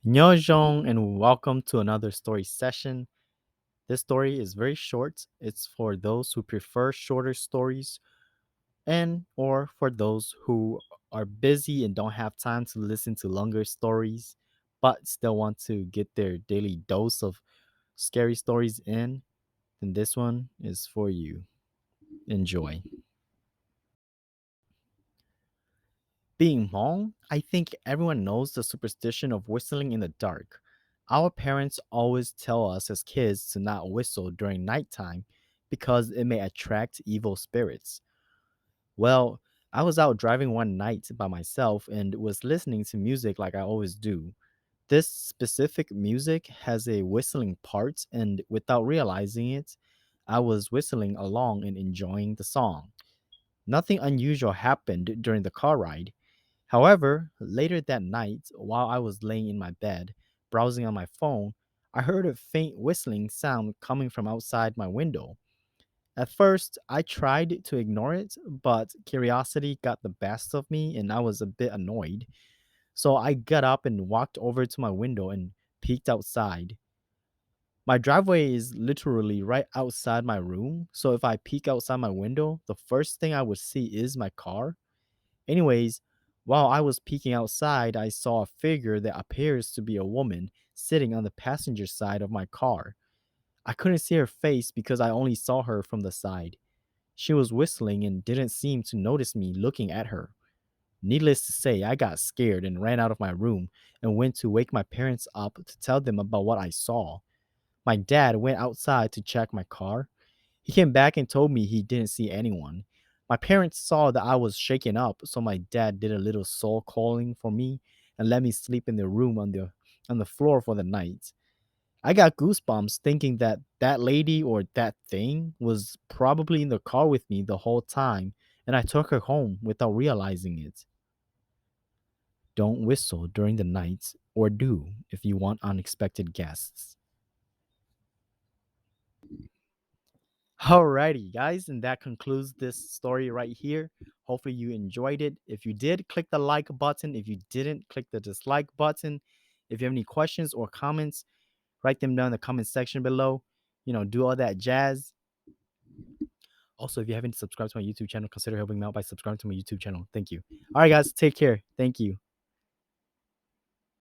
Nyojong and welcome to another story session. This story is very short. It's for those who prefer shorter stories and or for those who are busy and don't have time to listen to longer stories but still want to get their daily dose of scary stories in, then this one is for you. Enjoy. Being Hmong, I think everyone knows the superstition of whistling in the dark. Our parents always tell us as kids to not whistle during nighttime because it may attract evil spirits. Well, I was out driving one night by myself and was listening to music like I always do. This specific music has a whistling part, and without realizing it, I was whistling along and enjoying the song. Nothing unusual happened during the car ride. However, later that night, while I was laying in my bed, browsing on my phone, I heard a faint whistling sound coming from outside my window. At first, I tried to ignore it, but curiosity got the best of me and I was a bit annoyed. So I got up and walked over to my window and peeked outside. My driveway is literally right outside my room, so if I peek outside my window, the first thing I would see is my car. Anyways, while I was peeking outside, I saw a figure that appears to be a woman sitting on the passenger side of my car. I couldn't see her face because I only saw her from the side. She was whistling and didn't seem to notice me looking at her. Needless to say, I got scared and ran out of my room and went to wake my parents up to tell them about what I saw. My dad went outside to check my car. He came back and told me he didn't see anyone. My parents saw that I was shaken up, so my dad did a little soul calling for me and let me sleep in the room on the floor for the night. I got goosebumps thinking that that lady or that thing was probably in the car with me the whole time, and I took her home without realizing it. Don't whistle during the night, or do if you want unexpected guests. Alrighty, guys, and that concludes this story right here. Hopefully, you enjoyed it. If you did, click the like button. If you didn't, click the dislike button. If you have any questions or comments, write them down in the comment section below. Do all that jazz. Also, if you haven't subscribed to my YouTube channel, consider helping me out by subscribing to my YouTube channel. Thank you. All right, guys, take care. Thank you.